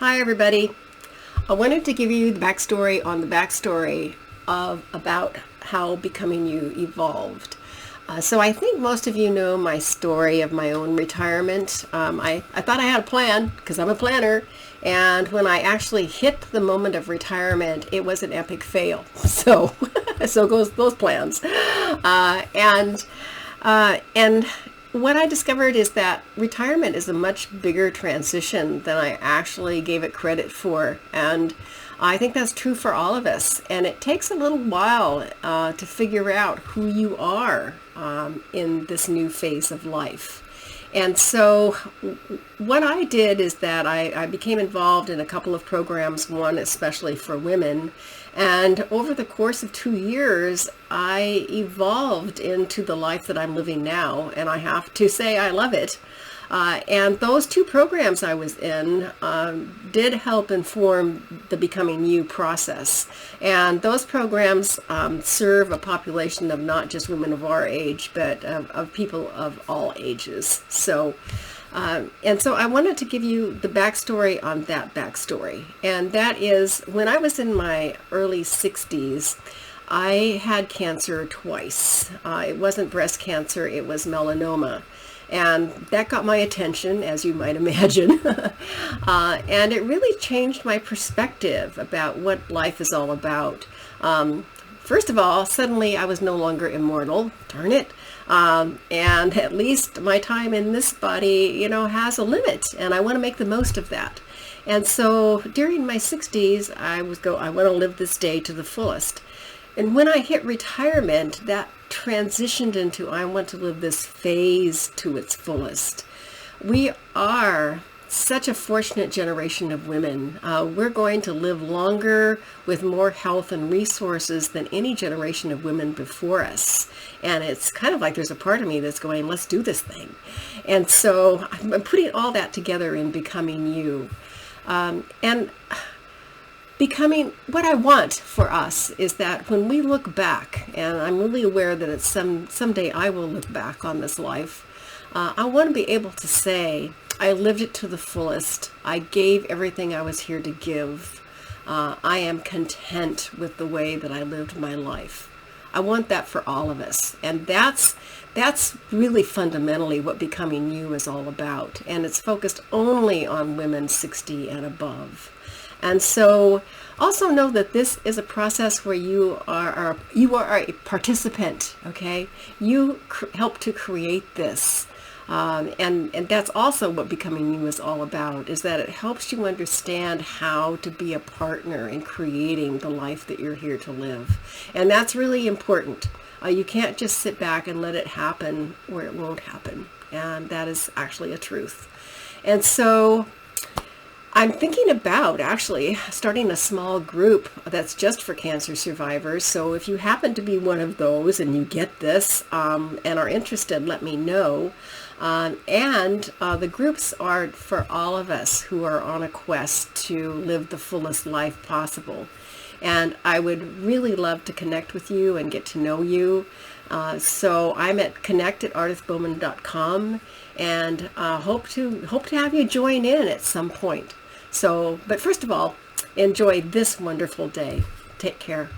Hi everybody. I wanted to give you the backstory on the backstory of about how Becoming You evolved. So I think most of you know my story of my own retirement. I thought I had a plan because I'm a planner, and when I actually hit the moment of retirement, it was an epic fail. So, so goes those plans, and what I discovered is that retirement is a much bigger transition than I actually gave it credit for. And I think that's true for all of us. And it takes a little while to figure out who you are in this new phase of life. And so what I did is that I became involved in a couple of programs, one especially for women. And over the course of 2 years, I evolved into the life that I'm living now. And I have to say I love it. And those two programs I was in did help inform the Becoming You process. And those programs serve a population of not just women of our age, but of people of all ages. So I wanted to give you the backstory on that backstory. And that is, when I was in my early 60s, I had cancer twice. It wasn't breast cancer, it was melanoma. And that got my attention, as you might imagine. And it really changed my perspective about what life is all about. First of all, suddenly I was no longer immortal, darn it. And at least my time in this body, has a limit, and I want to make the most of that. And so during my 60s, I want to live this day to the fullest. And when I hit retirement, that transitioned into I want to live this phase to its fullest. We are such a fortunate generation of women. We're going to live longer with more health and resources than any generation of women before us. And it's kind of like there's a part of me that's going, let's do this thing. And so I'm putting all that together in Becoming You. And becoming what I want for us is that when we look back, and I'm really aware that it's someday I will look back on this life, I want to be able to say, I lived it to the fullest. I gave everything I was here to give. I am content with the way that I lived my life. I want that for all of us. And that's really fundamentally what Becoming You is all about. And it's focused only on women 60 and above. And so also know that this is a process where you are a participant, okay? You help to create this. And that's also what Becoming You is all about, is that it helps you understand how to be a partner in creating the life that you're here to live. And that's really important. You can't just sit back and let it happen or it won't happen. And that is actually a truth. And so I'm thinking about actually starting a small group that's just for cancer survivors. So if you happen to be one of those and you get this and are interested, let me know. The groups are for all of us who are on a quest to live the fullest life possible. And I would really love to connect with you and get to know you. So I'm at connect@ardithbowman.com and hope to have you join in at some point. So, but first of all, enjoy this wonderful day. Take care.